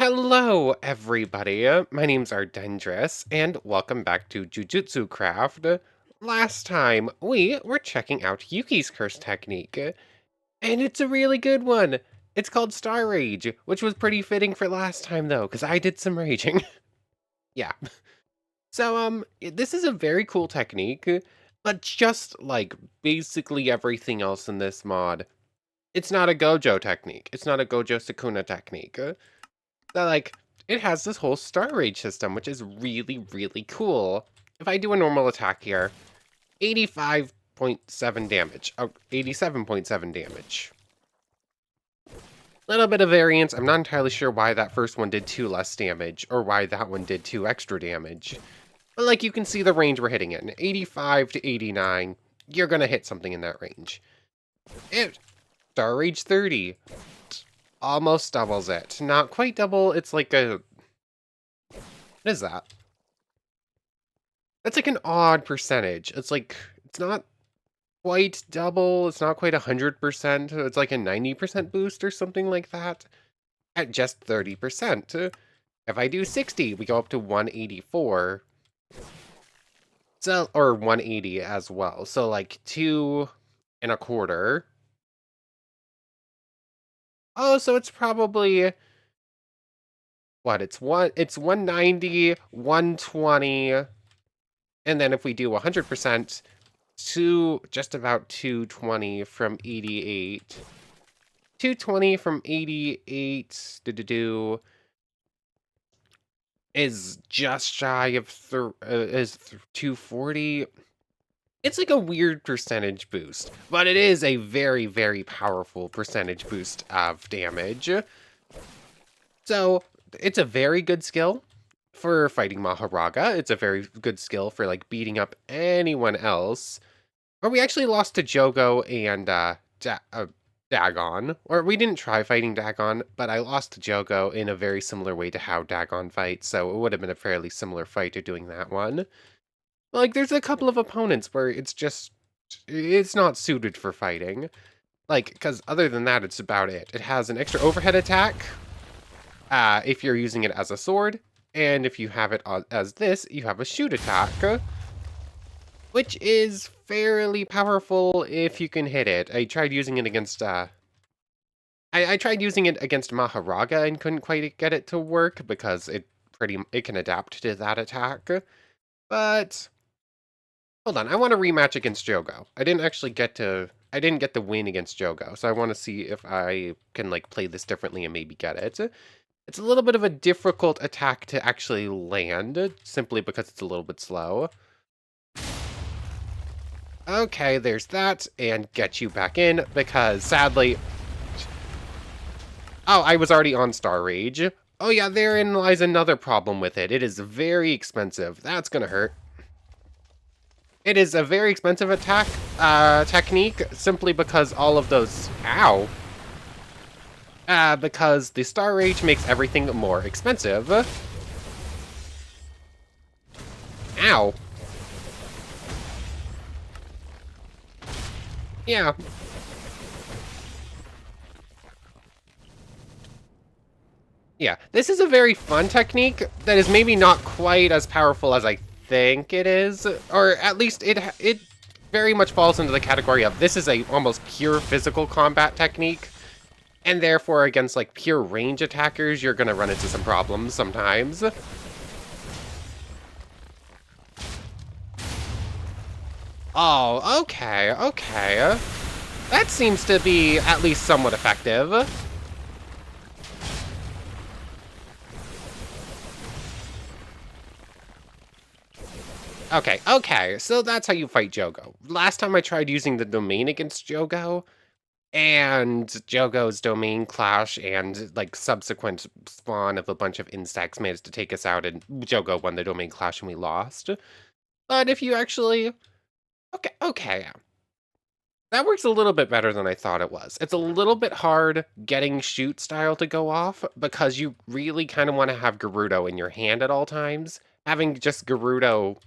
Hello, everybody. My name's Ardendris, and welcome back to Jujutsu Craft. Last time, we were checking out Yuki's curse technique, and it's a really good one. It's called Star Rage, which was pretty fitting for last time, though, because I did some raging. Yeah. So, this is a very cool technique, but just like basically everything else in this mod, it's not a Gojo technique. It's not a Gojo Sukuna technique. That, like, it has this whole Star Rage system, which is really, really cool. If I do a normal attack here, 85.7 damage. Oh, 87.7 damage. Little bit of variance. I'm not entirely sure why that first one did 2 less damage, or why that one did 2 extra damage. But, like, you can see the range we're hitting in. 85 to 89. You're gonna hit something in that range. Star Rage 30. Almost doubles it. Not quite double, it's like a... What is that? That's like an odd percentage. It's like, it's not quite double. It's not quite 100%. It's like a 90% boost or something like that at just 30%. If I do 60, we go up to 184. So, or 180 as well. So like 2.25. Oh, so it's probably what? It's 190, 120. And then if we do 100%, just about 220 from 88. 220 from 88 is just shy of 240. It's like a weird percentage boost, but it is a very, very powerful percentage boost of damage. So it's a very good skill for fighting Maharaga. It's a very good skill for like beating up anyone else. Or we actually lost to Jogo and Dagon. Or we didn't try fighting Dagon, but I lost to Jogo in a very similar way to how Dagon fights, so it would have been a fairly similar fight to doing that one. Like, there's a couple of opponents where it's not suited for fighting. Like, because other than that, it's about it. It has an extra overhead attack, if you're using it as a sword, and if you have it as this, you have a shoot attack, which is fairly powerful if you can hit it. I tried using it against, I tried using it against Maharaga and couldn't quite get it to work because it can adapt to that attack. But hold on, I want to rematch against Jogo. I didn't get the win against Jogo, so I want to see if I can like play this differently and maybe get it. It's a little bit of a difficult attack to actually land, simply because it's a little bit slow. Okay, there's that, and get you back in, because sadly... Oh, I was already on Star Rage. Oh yeah, therein lies another problem with it. It is very expensive. That's gonna hurt. It is a very expensive attack technique, simply because all of those... Ow! Because the Star Rage makes everything more expensive. Ow! Yeah. Yeah, this is a very fun technique that is maybe not quite as powerful as I think it is, or at least it very much falls into the category of this is a almost pure physical combat technique, and therefore against like pure range attackers, you're gonna run into some problems sometimes. Oh, okay, okay. That seems to be at least somewhat effective. Okay, okay, so that's how you fight Jogo. Last time I tried using the domain against Jogo, and Jogo's domain clash and like subsequent spawn of a bunch of insects managed to take us out, and Jogo won the domain clash and we lost. But if you actually... Okay. That works a little bit better than I thought it was. It's a little bit hard getting shoot style to go off because you really kind of want to have Gerudo in your hand at all times. Having just Gerudo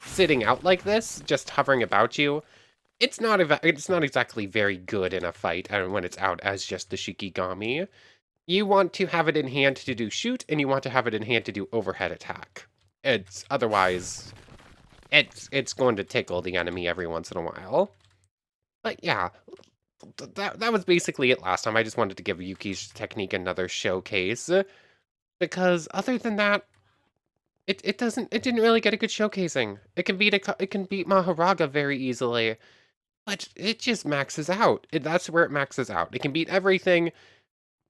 sitting out like this, just hovering about you, it's not exactly very good in a fight when it's out as just the Shikigami. You want to have it in hand to do shoot, and you want to have it in hand to do overhead attack. It's otherwise, it's going to tickle the enemy every once in a while. But yeah, that was basically it last time. I just wanted to give Yuki's technique another showcase, because other than that, it didn't really get a good showcasing. It can beat Maharaga very easily, but it just maxes out. That's where it maxes out. It can beat everything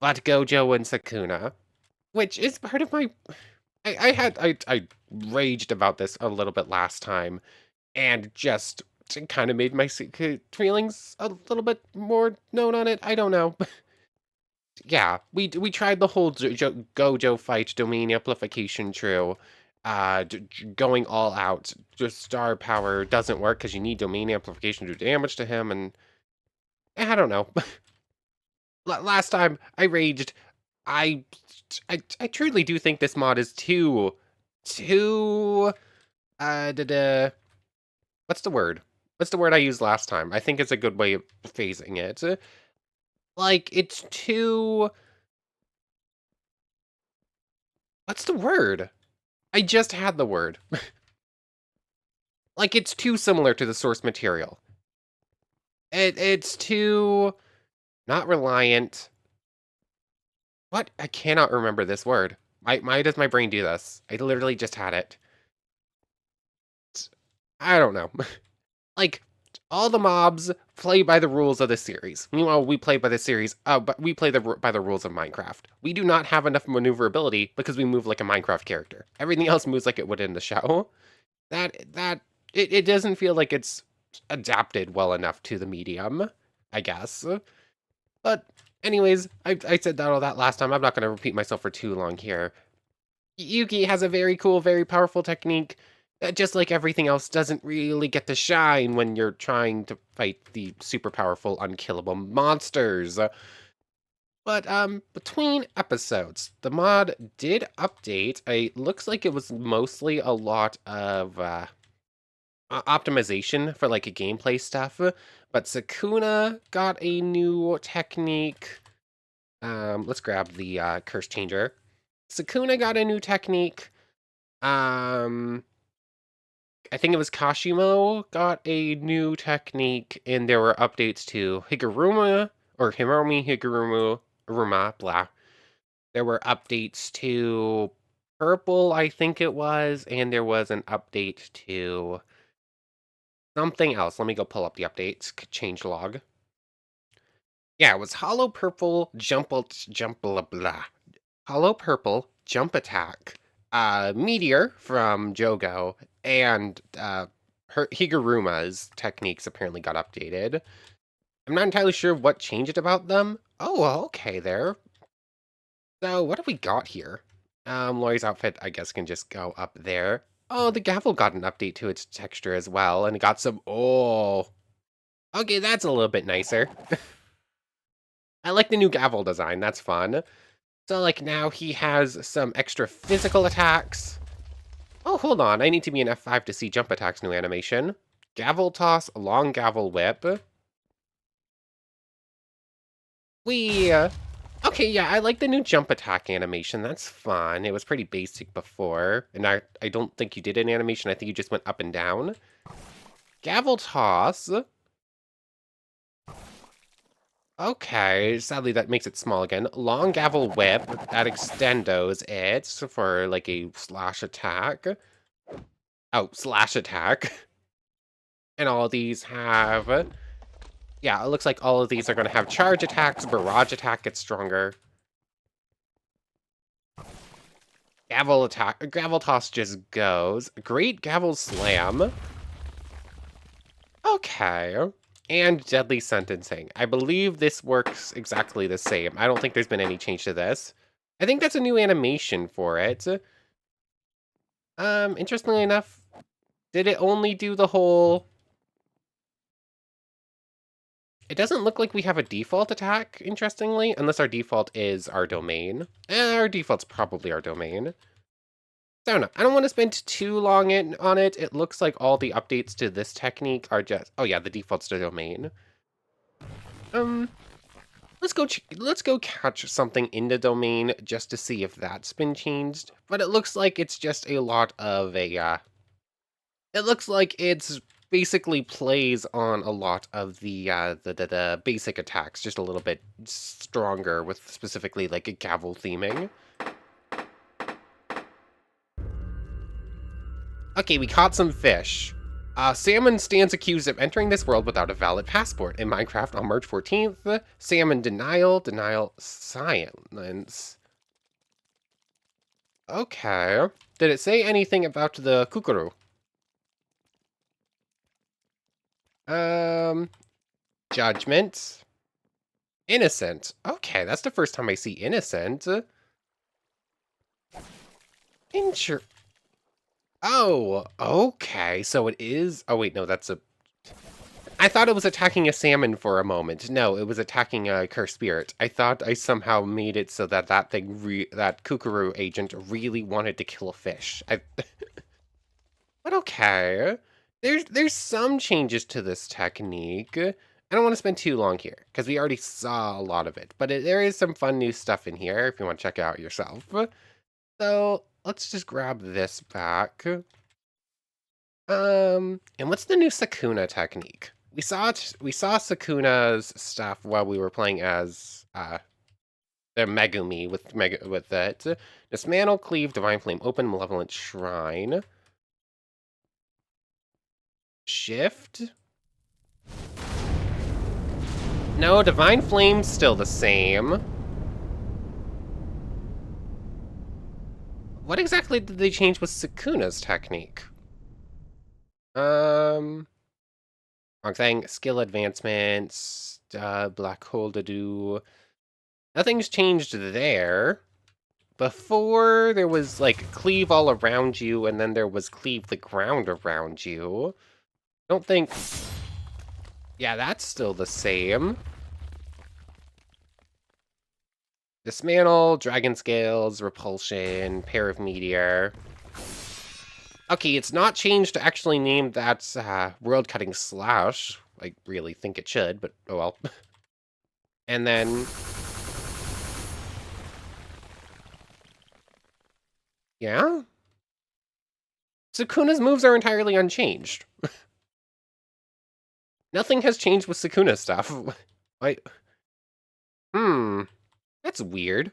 but Gojo and Sakuna, which is part of my. I raged about this a little bit last time, and just kind of made my feelings a little bit more known on it. I don't know. Yeah, we tried the whole Gojo fight domain amplification true. Going all out, just star power doesn't work because you need domain amplification to do damage to him, and I don't know. Last time I raged, I, I truly do think this mod is too, what's the word? What's the word I used last time? I think it's a good way of phrasing it. Like, it's too, what's the word? I just had the word. Like, it's too similar to the source material. It's too not reliant. What? I cannot remember this word. Why does my brain do this? I literally just had it. I don't know. Like, all the mobs play by the rules of the series. Meanwhile, we play by the series, but we play by the rules of Minecraft. We do not have enough maneuverability because we move like a Minecraft character. Everything else moves like it would in the show. It doesn't feel like it's adapted well enough to the medium, I guess. But anyways, I said all that last time. I'm not going to repeat myself for too long here. Yuki has a very cool, very powerful technique that, just like everything else, doesn't really get to shine when you're trying to fight the super powerful, unkillable monsters. But between episodes, the mod did update. It looks like it was mostly a lot of optimization for like a gameplay stuff. But Sakuna got a new technique. Let's grab the curse changer. Sakuna got a new technique. I think it was Kashimo got a new technique, and there were updates to Higuruma, or Hiromi Higurumu, Ruma, blah. There were updates to Purple, I think it was, and there was an update to something else. Let me go pull up the updates, change log. Yeah, it was Hollow Purple, jump, blah, blah. Hollow Purple, Jump Attack, Meteor from Jogo, and Higuruma's techniques apparently got updated. I'm not entirely sure what changed about them. Oh, well, okay there. So, what have we got here? Lori's outfit, I guess, can just go up there. Oh, the gavel got an update to its texture as well, and it got some... Oh, okay, that's a little bit nicer. I like the new gavel design, that's fun. So, like, now he has some extra physical attacks. Oh, hold on. I need to be in F5 to see jump attack's new animation. Gavel toss, long gavel whip. We. Okay, yeah, I like the new jump attack animation. That's fun. It was pretty basic before. And I don't think you did an animation. I think you just went up and down. Gavel toss. Okay, sadly that makes it small again. Long gavel whip, that extendos it for like a slash attack. Oh, slash attack. And all of these have... Yeah, it looks like all of these are going to have charge attacks. Barrage attack gets stronger. Gavel attack. Gavel toss just goes. Great gavel slam. Okay. And deadly sentencing. I believe this works exactly the same. I don't think there's been any change to this. I think that's a new animation for it. Interestingly enough, did it only do the whole... It doesn't look like we have a default attack, interestingly, unless our default is our domain. Our default's probably our domain. I don't know. I don't want to spend too long on it. It looks like all the updates to this technique are just... Oh yeah, the default's the domain. let's go catch something in the domain just to see if that's been changed. But it looks like it's just a lot of it looks like it's basically plays on a lot of the basic attacks, just a little bit stronger with specifically like a gavel theming. Okay, we caught some fish. Salmon stands accused of entering this world without a valid passport. In Minecraft on March 14th, Salmon denial, silence. Okay. Did it say anything about the kukuru? Um, Judgment. Innocent. Okay, that's the first time I see innocent. Injure. Oh, okay. So it is. Oh, wait, no, that's a. I thought it was attacking a salmon for a moment. No, it was attacking a cursed spirit. I thought I somehow made it so that that kukuru agent really wanted to kill a fish. But okay. There's some changes to this technique. I don't want to spend too long here because we already saw a lot of it. But there is some fun new stuff in here if you want to check it out yourself. So let's just grab this back. And what's the new Sakuna technique? We saw Sakuna's stuff while we were playing as the Megumi with it. Dismantle, cleave, divine flame, open, malevolent shrine. Shift. No, divine flame's still the same. What exactly did they change with Sakuna's technique? Wrong thing. Skill advancements. Black hole to do. Nothing's changed there. Before, there was, like, cleave all around you, and then there was cleave the ground around you. Don't think... Yeah, that's still the same. Dismantle, dragon scales, repulsion, pair of meteor. Okay, it's not changed to actually name that world-cutting slash. I really think it should, but oh well. And then... Yeah? Sukuna's moves are entirely unchanged. Nothing has changed with Sukuna stuff. That's weird.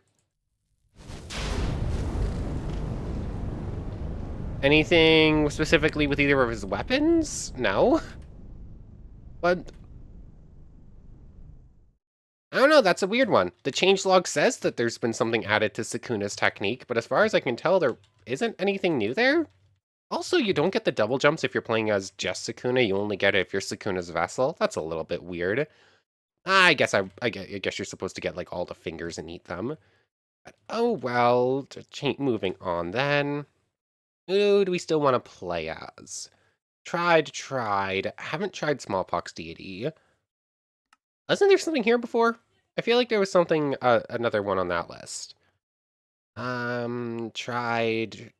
Anything specifically with either of his weapons? No? But... I don't know, that's a weird one. The changelog says that there's been something added to Sukuna's technique, but as far as I can tell, there isn't anything new there. Also, you don't get the double jumps if you're playing as just Sukuna, you only get it if you're Sukuna's vessel. That's a little bit weird. I guess you're supposed to get, like, all the fingers and eat them. But, oh well, moving on then. Who do we still want to play as? Tried. Haven't tried Smallpox Deity. Wasn't there something here before? I feel like there was something, another one on that list. Tried.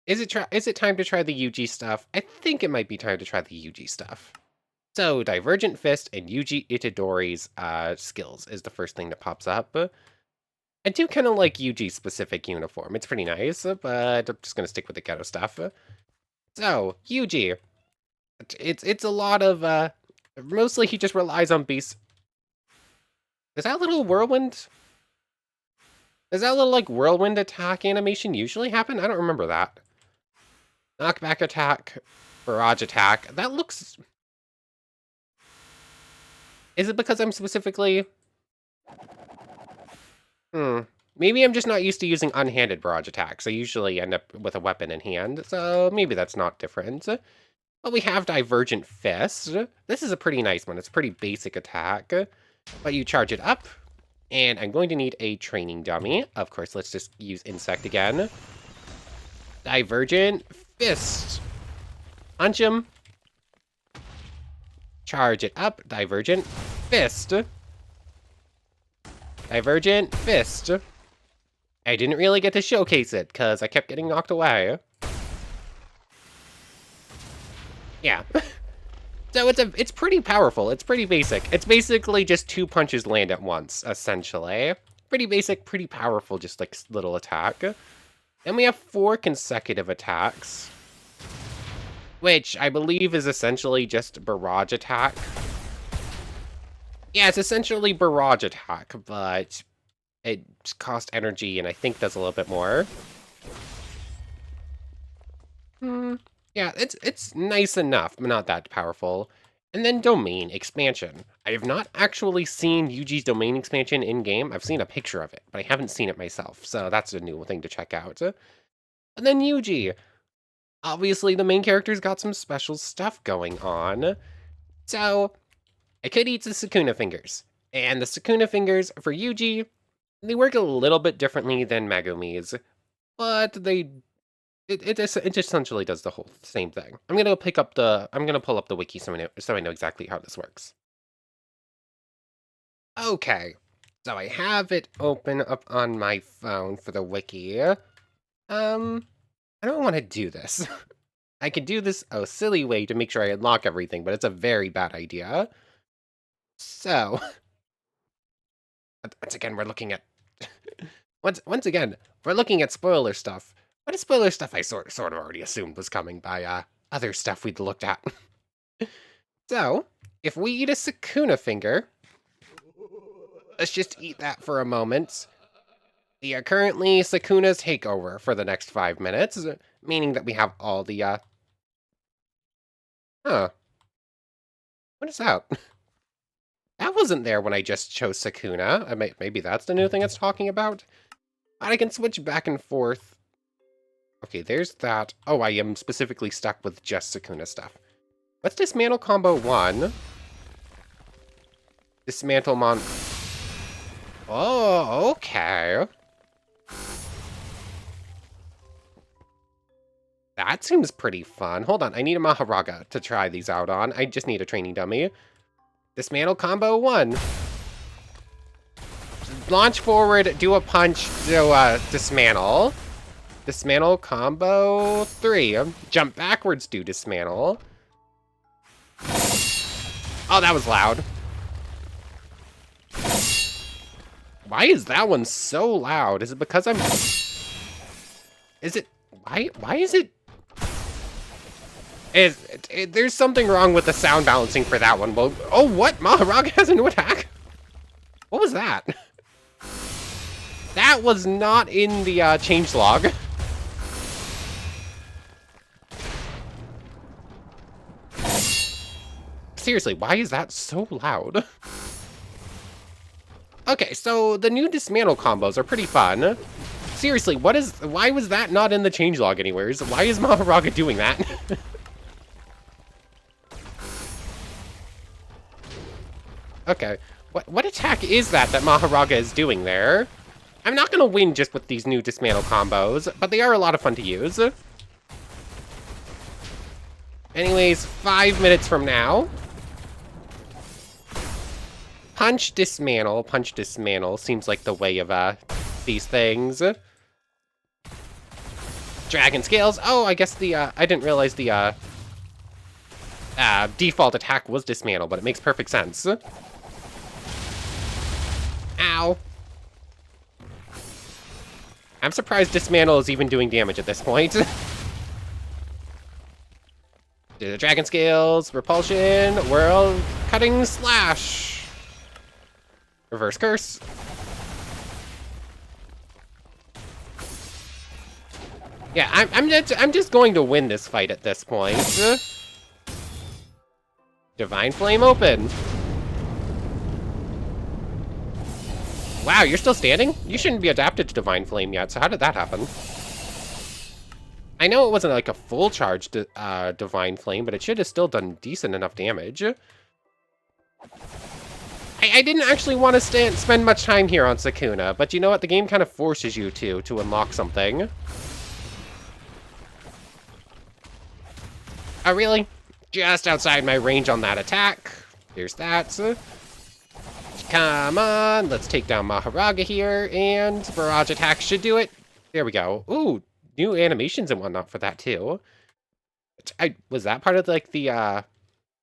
Is it time to try the Yuji stuff? I think it might be time to try the Yuji stuff. So, Divergent Fist and Yuji Itadori's skills is the first thing that pops up. I do kind of like Yuji's specific uniform. It's pretty nice, but I'm just going to stick with the ghetto stuff. So, Yuji. It's a lot of, mostly he just relies on base... Is that little whirlwind? Does that little, like, whirlwind attack animation usually happen? I don't remember that. Knockback attack, barrage attack. That looks... Is it because I'm specifically... Maybe I'm just not used to using unhanded barrage attacks. I usually end up with a weapon in hand, so maybe that's not different. But we have Divergent Fist. This is a pretty nice one. It's a pretty basic attack. But you charge it up, and I'm going to need a training dummy. Of course, let's just use Insect again. Divergent Fist. Punch him. Charge it up. Divergent Fist. Divergent Fist. I didn't really get to showcase it, because I kept getting knocked away. Yeah. So it's pretty powerful. It's pretty basic. It's basically just 2 punches land at once, essentially. Pretty basic, pretty powerful, just like little attack. Then we have 4 consecutive attacks, which I believe is essentially just barrage attack. Yeah, it's essentially barrage attack, but it costs energy and I think does a little bit more. Yeah, it's nice enough, but not that powerful. And then domain expansion. I have not actually seen Yuji's domain expansion in-game. I've seen a picture of it, but I haven't seen it myself, so that's a new thing to check out. And then Yuji. Obviously, the main character's got some special stuff going on. So, I could eat the Sukuna fingers. And the Sukuna fingers, for Yuji, they work a little bit differently than Megumi's, but it essentially does the whole same thing. I'm gonna pull up the wiki so I know exactly how this works. Okay, so I have it open up on my phone for the wiki. I don't want to do this. I could do this a silly way to make sure I unlock everything, but it's a very bad idea. So, once again, we're looking at once again, we're looking at spoiler stuff. But it's spoiler stuff I sort of already assumed was coming by other stuff we'd looked at. So, if we eat a Sukuna finger, let's just eat that for a moment. We are currently Sukuna's takeover for the next 5 minutes, meaning that we have all the huh. What is that? That wasn't there when I just chose Sukuna. Maybe that's the new thing it's talking about. I can switch back and forth. Okay, there's that. Oh, I am specifically stuck with just Sukuna stuff. Let's dismantle combo 1. Dismantle mon... Oh, okay. That seems pretty fun. Hold on, I need a Maharaga to try these out on. I just need a training dummy. Dismantle combo 1. Launch forward, do a punch, do a dismantle. Dismantle combo 3. Jump backwards, do dismantle. Oh, that was loud. Why is that one so loud? Is it because I'm... Is it... Why is it... There's something wrong with the sound balancing for that one. Well, oh, what? Maharaga has a new attack? What was that? That was not in the changelog. Seriously, why is that so loud? Okay, so the new dismantle combos are pretty fun. Seriously, why was that not in the changelog anywhere? Why is Maharaga doing that? Okay, what attack is that Maharaga is doing there? I'm not gonna win just with these new dismantle combos, but they are a lot of fun to use. Anyways, 5 minutes from now. Punch, dismantle. Punch, dismantle. Seems like the way of these things. Dragon scales. Oh, I guess I didn't realize the default attack was dismantle, but it makes perfect sense. Ow. I'm surprised dismantle is even doing damage at this point. Do the dragon scales, repulsion, world cutting slash. Reverse curse. Yeah, I'm just going to win this fight at this point. Divine Flame open. Wow, you're still standing? You shouldn't be adapted to Divine Flame yet, so how did that happen? I know it wasn't like a full charge Divine Flame, but it should have still done decent enough damage. I didn't actually want to spend much time here on Sukuna, but you know what? The game kind of forces you to unlock something. Oh, really? Just outside my range on that attack. There's that. Come on, let's take down Maharaga here, and barrage attack should do it. There we go. Ooh, new animations and whatnot for that, too. Was that part of, like,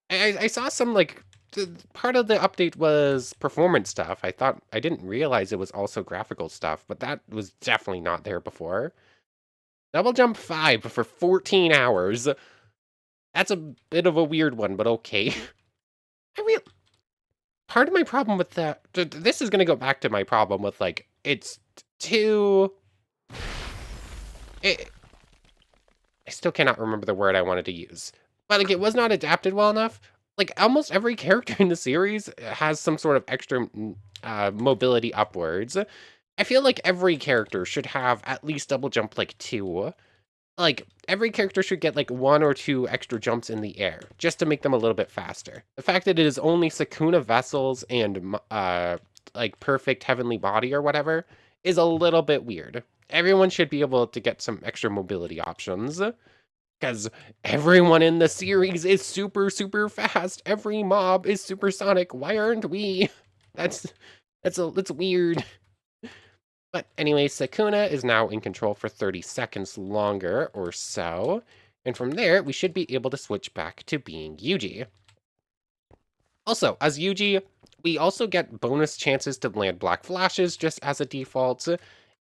I saw some, like, part of the update was performance stuff. I didn't realize it was also graphical stuff, but that was definitely not there before. Double jump 5 for 14 hours. That's a bit of a weird one, but okay. I mean, part of my problem with that, this is gonna go back to my problem with, like, it's too... It, I still cannot remember the word I wanted to use. But, like, it was not adapted well enough. Like, almost every character in the series has some sort of extra mobility upwards. I feel like every character should have at least double jump, like, 2. Like, every character should get, like, 1 or 2 extra jumps in the air, just to make them a little bit faster. The fact that it is only Sukuna vessels and, like, perfect heavenly body or whatever is a little bit weird. Everyone should be able to get some extra mobility options. Because everyone in the series is super, super fast. Every mob is supersonic. Why aren't we? That's that's weird. But anyway, Sakuna is now in control for 30 seconds longer or so. And from there, we should be able to switch back to being Yuji. Also, as Yuji, we also get bonus chances to land black flashes just as a default.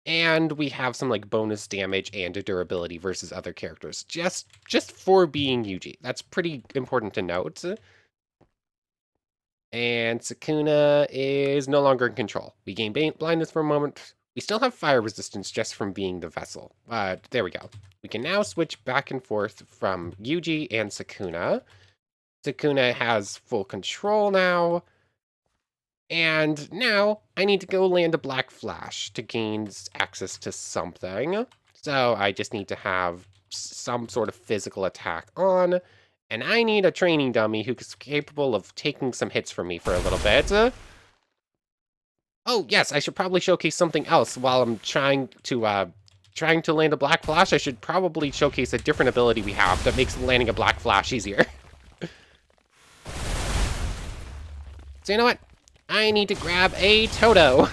And we have some, like, bonus damage and durability versus other characters, just for being Yuji. That's pretty important to note. And Sukuna is no longer in control. We gain blindness for a moment. We still have fire resistance just from being the vessel. But there we go. We can now switch back and forth from Yuji and Sukuna. Sukuna has full control now. And now I need to go land a black flash to gain access to something. So I just need to have some sort of physical attack on. And I need a training dummy who's capable of taking some hits from me for a little bit. Oh, yes, I should probably showcase something else while I'm trying to land a black flash. I should probably showcase a different ability we have that makes landing a black flash easier. So you know what? I need to grab a Toto.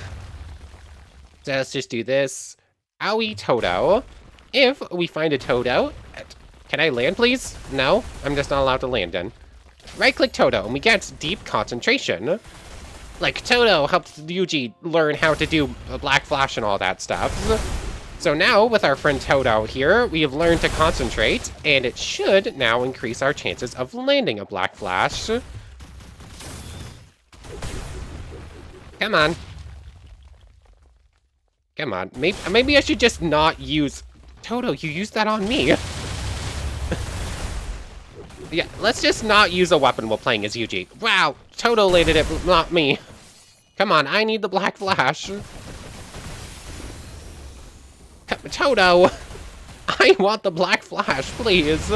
So let's just do this. Owie Toto. If we find a Toto, can I land, please? No, I'm just not allowed to land in. Right-click Toto, and we get deep concentration. Like, Toto helps Yuji learn how to do a black flash and all that stuff. So now, with our friend Toto here, we have learned to concentrate, and it should now increase our chances of landing a black flash. Come on. Come on. Maybe I should just not use... Toto, you used that on me. Yeah, let's just not use a weapon while playing as Yuji. Wow, Toto landed it, not me. Come on, I need the black flash. Toto! I want the black flash, please.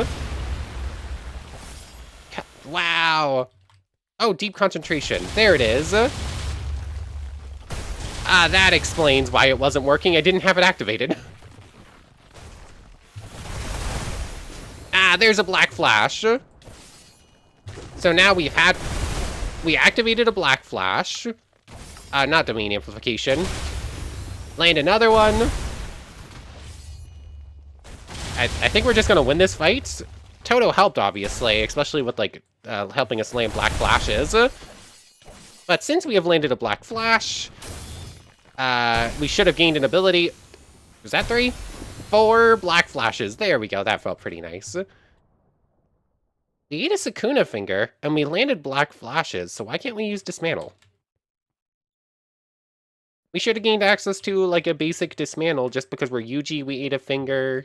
Wow. Oh, deep concentration. There it is. Ah, that explains why it wasn't working. I didn't have it activated. Ah, there's a black flash. So now we activated a black flash. Not domain amplification. Land another one. I think we're just gonna win this fight. Toto helped, obviously, especially with, like, helping us land black flashes. But since we have landed a black flash, we should have gained an ability. Was that 3? 4 black flashes. There we go. That felt pretty nice. We ate a Sukuna finger, and we landed black flashes, so why can't we use Dismantle? We should have gained access to, like, a basic Dismantle just because we're Yuji, we ate a finger.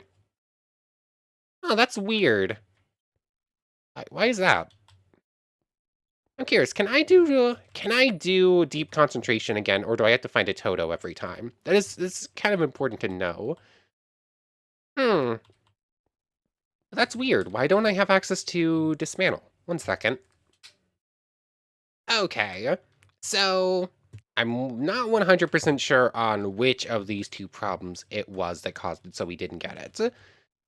Oh, that's weird. Why is that? I'm curious, can I do deep concentration again, or do I have to find a Toto every time? It's kind of important to know. That's weird. Why don't I have access to Dismantle? 1 second. Okay, so I'm not 100% sure on which of these 2 problems it was that caused it so we didn't get it.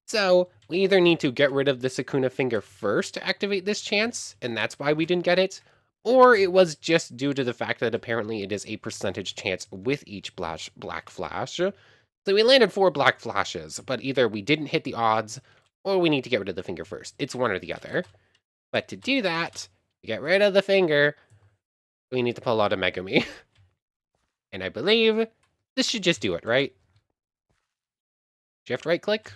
So we either need to get rid of the Sukuna finger first to activate this chance, and that's why we didn't get it, or it was just due to the fact that apparently it is a percentage chance with each black flash. So we landed 4 black flashes, but either we didn't hit the odds, or we need to get rid of the finger first. It's one or the other. But to do that, to get rid of the finger, we need to pull out a Megumi. And I believe this should just do it, right? Shift right click?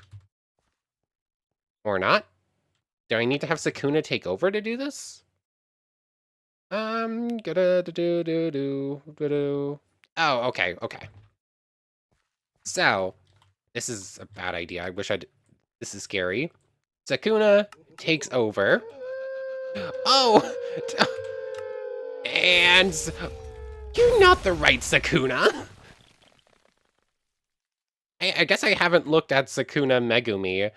Or not? Do I need to have Sukuna take over to do this? Gonna do. Oh, okay, okay. So, this is a bad idea. I wish I'd... This is scary. Sukuna takes over. Oh! And... You're not the right Sukuna! I guess I haven't looked at Sukuna Megumi,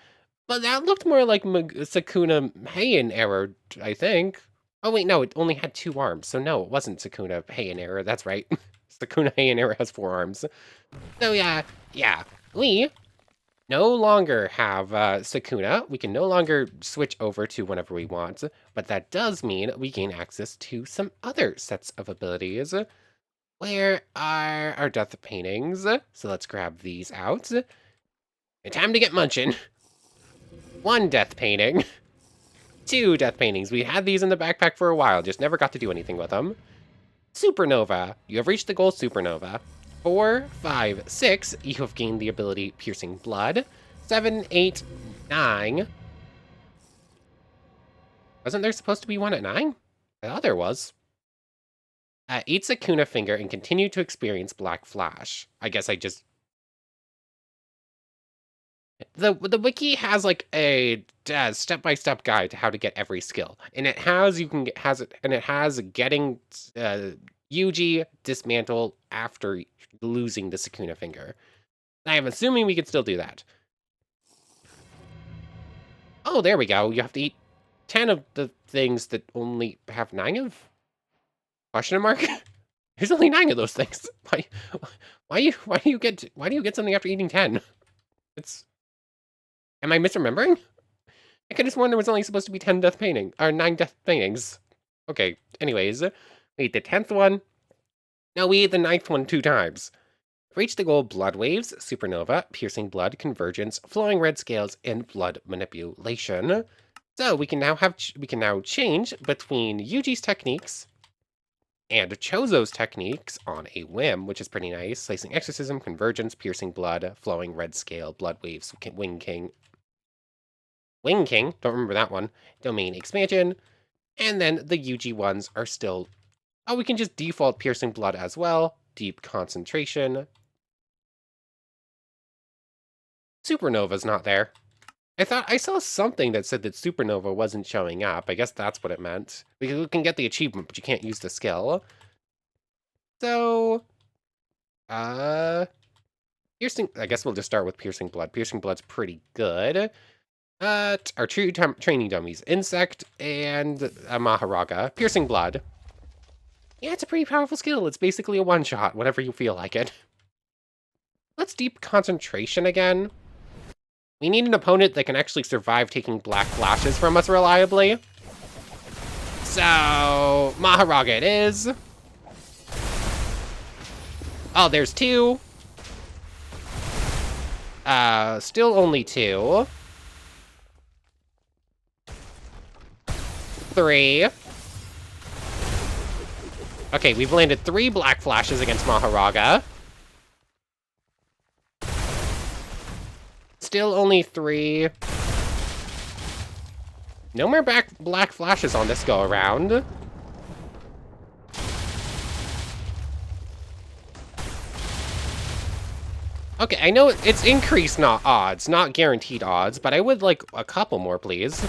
but that looked more like Sukuna Heian error, I think. Oh wait, no, it only had 2 arms, so no, it wasn't Sukuna Heian error, that's right. Sukuna Heian error has 4 arms. So yeah, we no longer have Sukuna. We can no longer switch over to whenever we want, but that does mean we gain access to some other sets of abilities. Where are our death paintings? So let's grab these out. And time to get munching. 1 death painting. 2 death paintings. We had these in the backpack for a while, just never got to do anything with them. Supernova. You have reached the goal Supernova. 4, 5, 6. You have gained the ability Piercing Blood. 7, 8, 9. Wasn't there supposed to be one at 9? I thought there was. Eat Sukuna Finger and continue to experience Black Flash. I guess I just... The wiki has like a step-by-step guide to how to get every skill. And it has, it has getting Yuji dismantle after losing the Sukuna Finger. I am assuming we can still do that. Oh, there we go. You have to eat 10 of the things that only have 9 of? Question mark? There's only 9 of those things. Why do you get something after eating 10? It's... Am I misremembering? I could have sworn there was only supposed to be 10 death painting, or 9 death paintings. Okay, anyways, we ate the 10th one. No, we ate the 9th one 2 times. Reach the goal Blood Waves, Supernova, Piercing Blood, Convergence, Flowing Red Scales, and Blood Manipulation. So we can now change between Yuji's techniques and Chozo's techniques on a whim, which is pretty nice. Slicing Exorcism, Convergence, Piercing Blood, Flowing Red Scale, Blood Waves, Wing King, don't remember that one, Domain Expansion, and then the Yuji ones are still... Oh, we can just default Piercing Blood as well, Deep Concentration. Supernova's not there. I thought I saw something that said that Supernova wasn't showing up. I guess that's what it meant. We can get the achievement, but you can't use the skill. So, Piercing... I guess we'll just start with Piercing Blood. Piercing Blood's pretty good. Our training dummies, Insect and Maharaga. Piercing Blood. Yeah, it's a pretty powerful skill. It's basically a one-shot whenever you feel like it. Let's Deep Concentration again. We need an opponent that can actually survive taking Black Flashes from us reliably. So, Maharaga it is. Oh, there's 2. Still only 2. 3. Okay, we've landed 3 Black Flashes against Maharaga. Still only 3. No more Black Flashes on this go around. Okay, I know it's increased odds, not guaranteed odds, but I would like a couple more, please.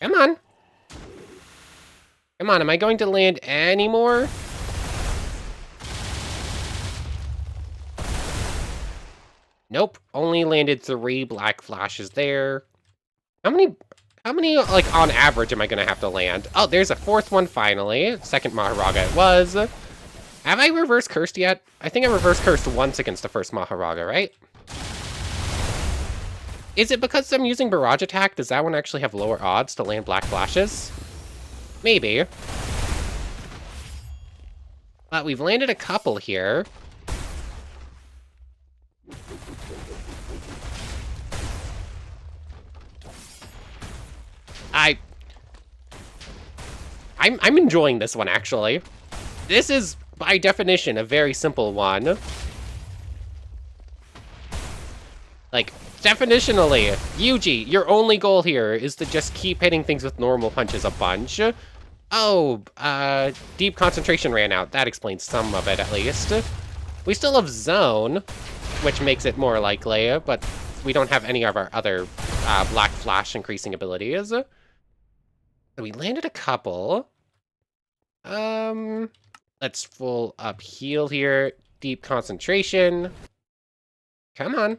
Come on. Come on, am I going to land any more? Nope, only landed 3 Black Flashes there. How many, like, on average am I gonna have to land? Oh, there's a 4th one finally. 2nd Maharaga it was. Have I reverse cursed yet? I think I reverse cursed once against the 1st Maharaga, right? Is it because I'm using Barrage Attack? Does that one actually have lower odds to land Black Flashes? Maybe. But we've landed a couple here. I'm enjoying this one, actually. This is, by definition, a very simple one. Like, definitionally, Yuji, your only goal here is to just keep hitting things with normal punches a bunch. Oh, deep concentration ran out. That explains some of it, at least. We still have zone, which makes it more likely, but we don't have any of our other black flash increasing abilities. So we landed a couple. Let's full up heal here. Deep concentration. Come on.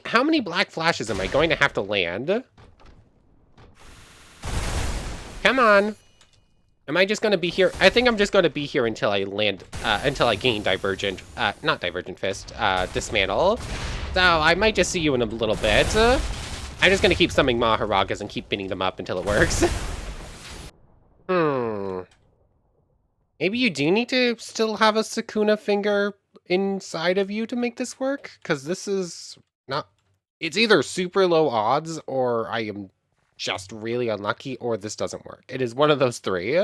How many black flashes am I going to have to land? Come on. Am I just going to be here? I think I'm just going to be here until I land, until I gain Divergent, not Divergent Fist, Dismantle. So I might just see you in a little bit. I'm just going to keep summoning Maharagas and keep beating them up until it works. Maybe you do need to still have a Sukuna finger inside of you to make this work? Because this is not... It's either super low odds, or I am just really unlucky, or this doesn't work. It is one of those three.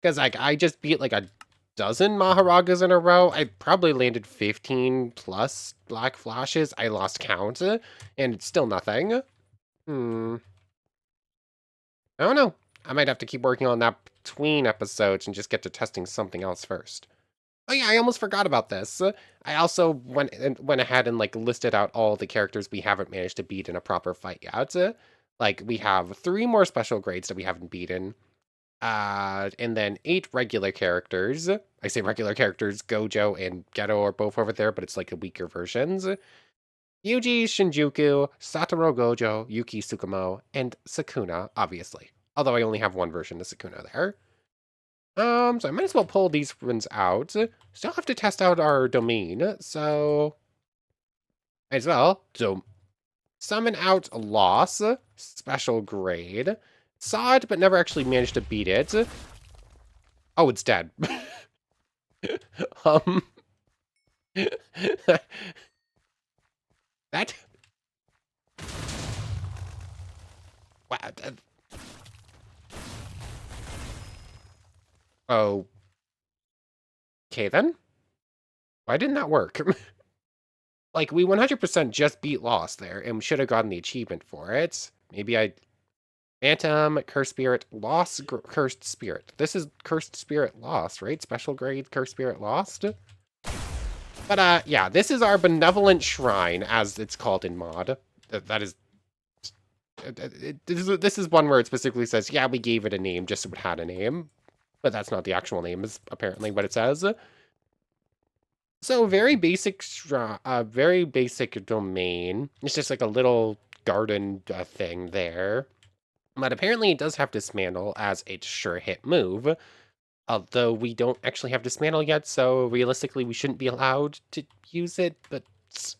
Because like, I just beat like a dozen Maharagas in a row. I probably landed 15 plus black flashes. I lost count, and it's still nothing. I don't know. I might have to keep working on that between episodes and just get to testing something else first. Oh yeah, I almost forgot about this. I also went ahead and like listed out all the characters we haven't managed to beat in a proper fight yet. Like we have 3 more special grades that we haven't beaten. And then 8 regular characters. I say regular characters, Gojo and Geto are both over there, but it's like the weaker versions. Yuji, Shinjuku, Satoru Gojo, Yuki Tsukumo, and Sukuna, obviously. Although I only have one version of Sukuna there. So I might as well pull these ones out. Still have to test out our domain, so... Might as well. So, summon out Loss, special grade. Saw it, but never actually managed to beat it. Oh, it's dead. That... Wow. Oh. Okay, then. Why didn't that work? Like, we 100% just beat Lost there, and we should have gotten the achievement for it. Maybe I... Phantom, Cursed Spirit, Lost, Cursed Spirit. This is Cursed Spirit Lost, right? Special grade Cursed Spirit Lost? But, yeah, this is our Benevolent Shrine, as it's called in mod. That is... This is one where it specifically says, yeah, we gave it a name just so it had a name. But that's not the actual name, is apparently what it says. So, very basic domain. It's just like a little garden thing there. But apparently it does have Dismantle as a sure hit move. Although we don't actually have Dismantle yet, so realistically we shouldn't be allowed to use it. But,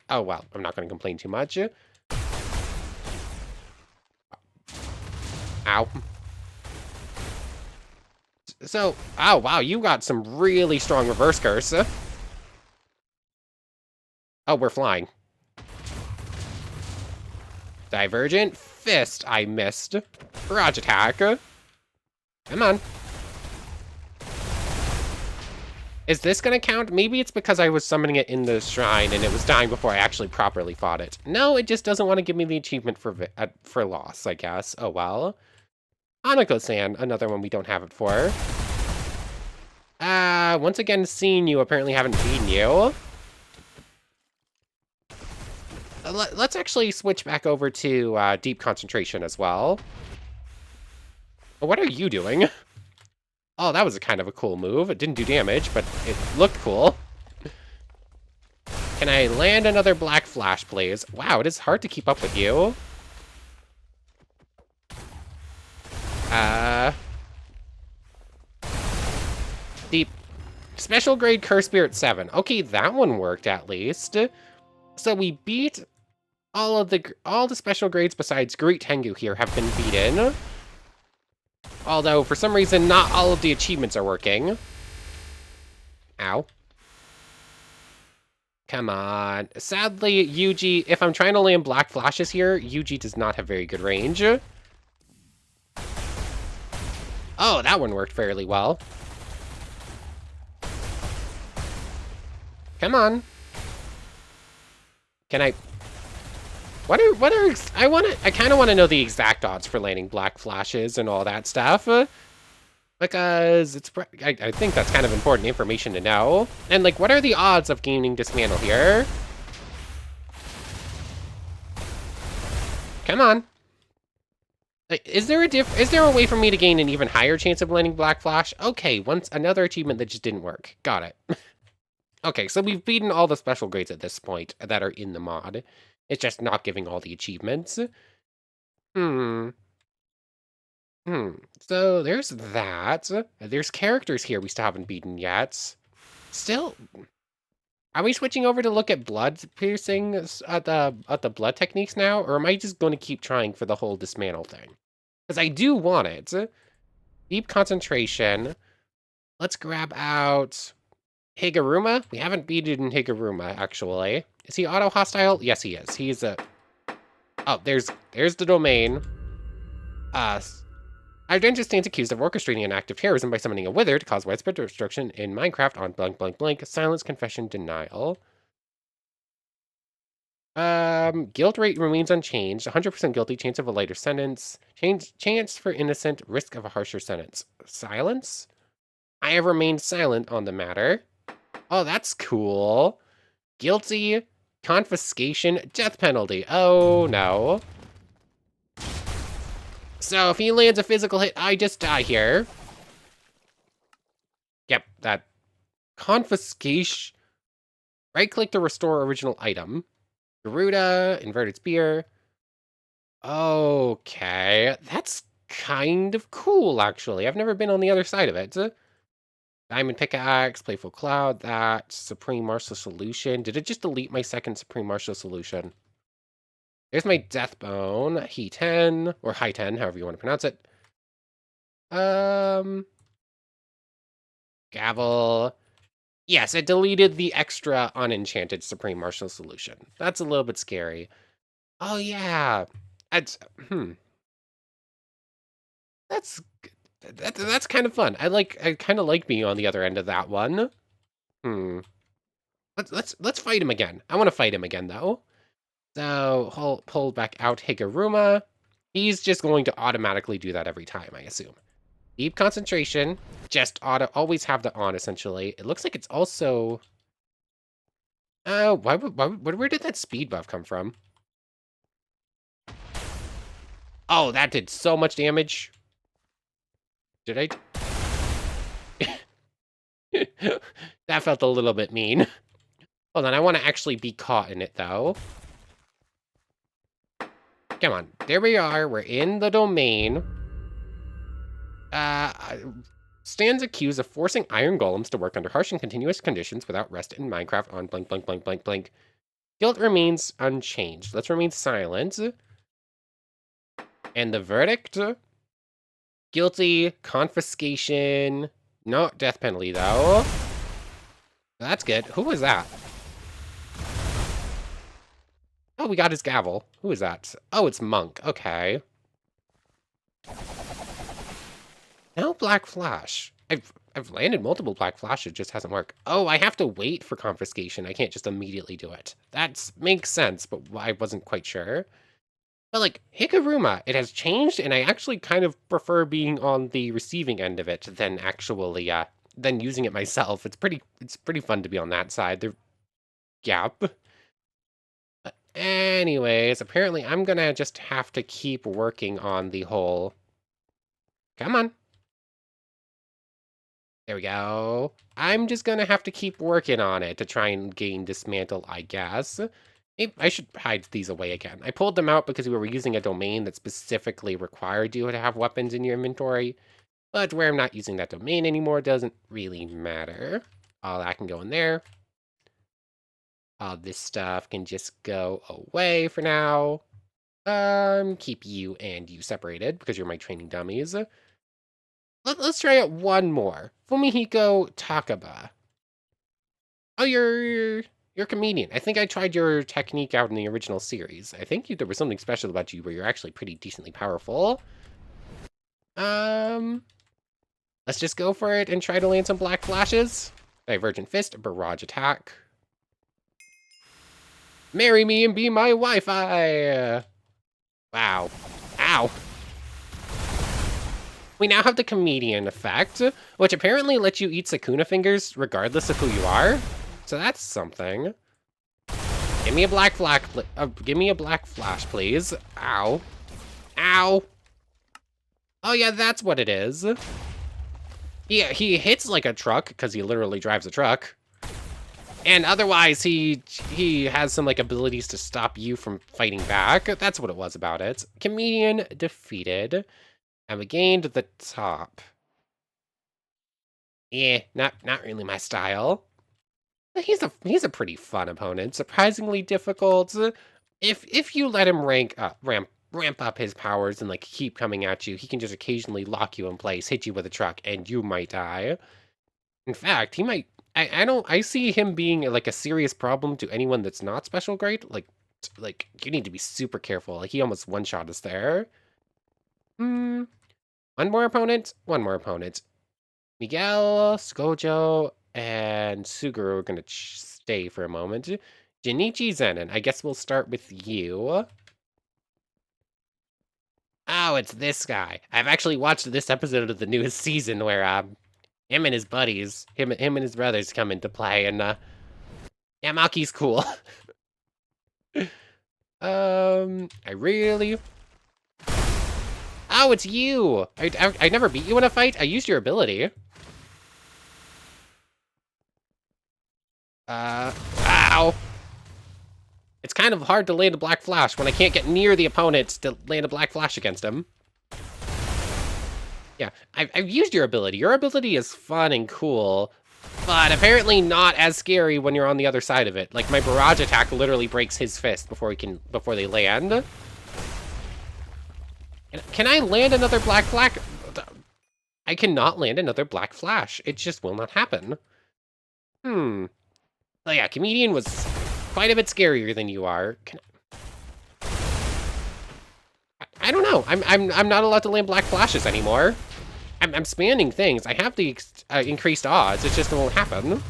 oh well, I'm not going to complain too much. Ow. So, oh wow, you got some really strong reverse curse. Oh, we're flying. Divergent Fist, I missed. Barrage attack. Come on. Is this gonna count? Maybe it's because I was summoning it in the shrine and it was dying before I actually properly fought it. No, it just doesn't want to give me the achievement for loss, I guess. Oh well. Hanako-san, another one we don't have it for. Once again, seeing you, apparently haven't beaten you. Let's actually switch back over to deep concentration as well. What are you doing? Oh, that was a kind of a cool move. It didn't do damage, but it looked cool. Can I land another black flash, please? Wow, it is hard to keep up with you. Deep special grade Curse Spirit 7. Okay, that one worked at least. So we beat all the special grades besides Great Tengu here have been beaten. Although, for some reason, not all of the achievements are working. Ow. Come on. Sadly, Yuji, if I'm trying to land black flashes here, Yuji does not have very good range. Oh, that one worked fairly well. Come on. Can I... I kind of want to know the exact odds for landing black flashes and all that stuff. Because I think that's kind of important information to know. And, like, what are the odds of gaining Dismantle here? Come on. Like, is there a way for me to gain an even higher chance of landing Black Flash? Okay, another achievement that just didn't work. Got it. Okay, so we've beaten all the special grades at this point that are in the mod. It's just not giving all the achievements. Hmm. So there's that. There's characters here we still haven't beaten yet. Still, are we switching over to look at blood piercing at the blood techniques now, or am I just going to keep trying for the whole dismantle thing? Because I do want it. Deep concentration. Let's grab out Higuruma. We haven't beaten Higuruma, actually. Is he auto-hostile? Yes, he is. He's a... Oh, there's the domain. Identity stands accused of orchestrating an act of terrorism by summoning a wither to cause widespread destruction in Minecraft on blank blank blank. Silence, confession, denial. Guilt rate remains unchanged. 100% guilty, chance of a lighter sentence. Chance for innocent, risk of a harsher sentence. Silence? I have remained silent on the matter. Oh, that's cool. Guilty, confiscation, death penalty. Oh, no. So if he lands a physical hit, I just die here. Yep, that confiscation. Right-click to restore original item. Garuda, inverted spear. Okay, that's kind of cool, actually. I've never been on the other side of it. Diamond Pickaxe, Playful Cloud, that, Supreme Martial Solution. Did it just delete my second Supreme Martial Solution? There's my Death Bone, He 10, or High 10, however you want to pronounce it. Gavel. Yes, it deleted the extra unenchanted Supreme Martial Solution. That's a little bit scary. Oh, yeah. That's, That's that's kind of fun. I kind of like being on the other end of that one. Let's fight him again. I want to fight him again though. So I'll pull back out Higuruma. He's just going to automatically do that every time, I assume. Deep concentration, just always have that on essentially. It looks like it's also. Where did that speed buff come from? Oh, that did so much damage. Did I? That felt a little bit mean. Hold on, I want to actually be caught in it, though. Come on. There we are. We're in the domain. Stands accused of forcing iron golems to work under harsh and continuous conditions without rest in Minecraft on blank, blank, blank, blank, blank. Guilt remains unchanged. Let's remain silent. And the verdict? Guilty, confiscation, no death penalty, though. That's good. Who was that? Oh, we got his gavel. Who is that? Oh, it's Monk. Okay. No Black Flash. I've landed multiple Black Flash. It just hasn't worked. Oh, I have to wait for confiscation. I can't just immediately do it. That makes sense, but I wasn't quite sure. But like Higuruma, it has changed, and I actually kind of prefer being on the receiving end of it than actually than using it myself. It's pretty fun to be on that side. Yep. Anyways, apparently I'm gonna just have to keep working on the whole... Come on. There we go. I'm just gonna have to keep working on it to try and gain Dismantle, I guess. Maybe I should hide these away again. I pulled them out because we were using a domain that specifically required you to have weapons in your inventory. But where I'm not using that domain anymore doesn't really matter. All that can go in there. All this stuff can just go away for now. Keep you and you separated because you're my training dummies. Let's try it one more. Fumihiko Takaba. Oh, you're You're a comedian. I think I tried your technique out in the original series. I think there was something special about you where you're actually pretty decently powerful. Let's just go for it and try to land some black flashes. Divergent Fist, Barrage Attack. Marry me and be my Wi-Fi! Wow. Ow. We now have the Comedian effect, which apparently lets you eat Sakuna fingers regardless of who you are. So that's something. Give me a black flash, give me a black flash, please. Ow. Ow. Oh yeah, that's what it is. He hits like a truck, because he literally drives a truck. And otherwise, he has some, like, abilities to stop you from fighting back. That's what it was about it. Comedian defeated. And we gained the top. Yeah, not really my style. He's a pretty fun opponent. Surprisingly difficult. If you let him ramp up his powers and like keep coming at you, he can just occasionally lock you in place, hit you with a truck, and you might die. In fact, he might. I see him being like a serious problem to anyone that's not special grade. Like you need to be super careful. Like he almost one-shot us there. One more opponent. One more opponent. Miguel, Skojo, and Suguru are gonna stay for a moment. Jinichi Zenin, I guess we'll start with you. Oh, it's this guy. I've actually watched this episode of the newest season where him and his buddies, him and his brothers come into play, and yeah, Maki's cool. I really. Oh, it's you. I never beat you in a fight. I used your ability. Ow. It's kind of hard to land a black flash when I can't get near the opponent to land a black flash against him. Yeah, I've used your ability. Your ability is fun and cool, but apparently not as scary when you're on the other side of it. Like my barrage attack literally breaks his fist before they land. Can I land another black flash? I cannot land another black flash. It just will not happen. Oh yeah, Comedian was quite a bit scarier than you are. I don't know. I'm not allowed to land black flashes anymore. I'm spamming things. I have the increased odds. It just won't happen.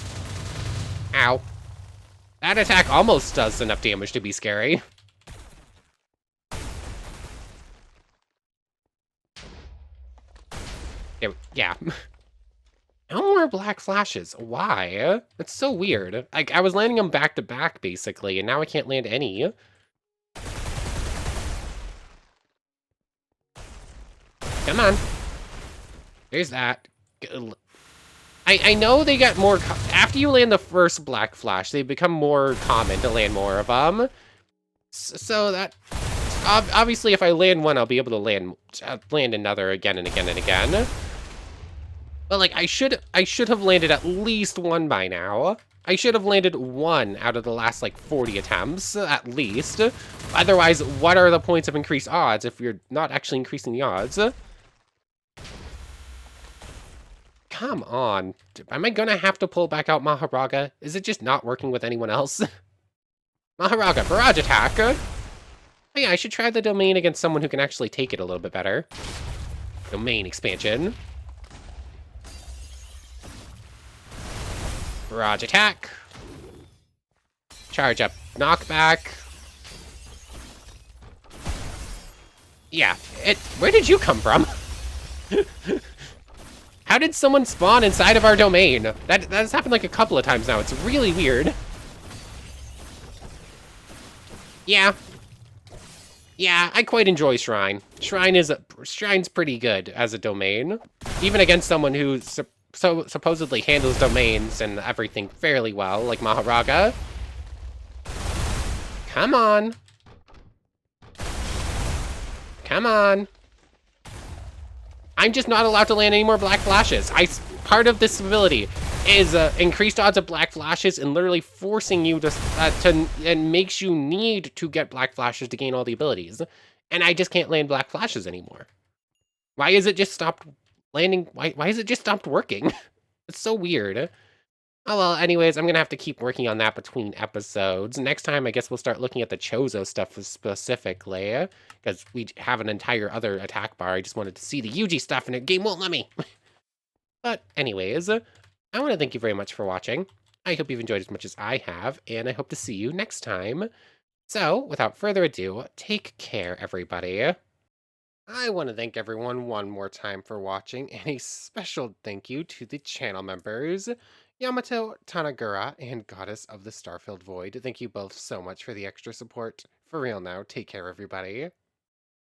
Ow. That attack almost does enough damage to be scary. Yeah. No more black flashes. Why? That's so weird. I was landing them back to back, basically, and now I can't land any. Come on. There's that. I know they got more... After you land the first black flash, they become more common to land more of them. So that... Obviously, if I land one, I'll be able to land another again and again and again. But, like, I should have landed at least one by now. I should have landed one out of the last, like, 40 attempts, at least. Otherwise, what are the points of increased odds if you're not actually increasing the odds? Come on. Am I gonna have to pull back out Maharaga? Is it just not working with anyone else? Maharaga, barrage attack! Oh yeah, I should try the domain against someone who can actually take it a little bit better. Domain expansion. Barrage attack. Charge up knockback. Yeah, where did you come from? How did someone spawn inside of our domain? That has happened like a couple of times now. It's really weird. Yeah. Yeah, I quite enjoy Shrine. Shrine's pretty good as a domain. Even against someone who supposedly handles domains and everything fairly well, like Maharaga. Come on. Come on. I'm just not allowed to land any more black flashes. Part of this ability is increased odds of black flashes and literally forcing you to and makes you need to get black flashes to gain all the abilities. And I just can't land black flashes anymore. Why is it just stopped landing? Why is it just stopped working? It's so weird. Oh, well, anyways, I'm gonna have to keep working on that between episodes. Next time, I guess we'll start looking at the Chozo stuff specifically, because we have an entire other attack bar. I just wanted to see the Yuji stuff, and the game won't let me. But anyways, I want to thank you very much for watching. I hope you've enjoyed as much as I have, and I hope to see you next time. So, without further ado, take care, everybody. I want to thank everyone one more time for watching, and a special thank you to the channel members, Yamato, Tanagura, and Goddess of the Starfilled Void. Thank you both so much for the extra support. For real now, take care, everybody.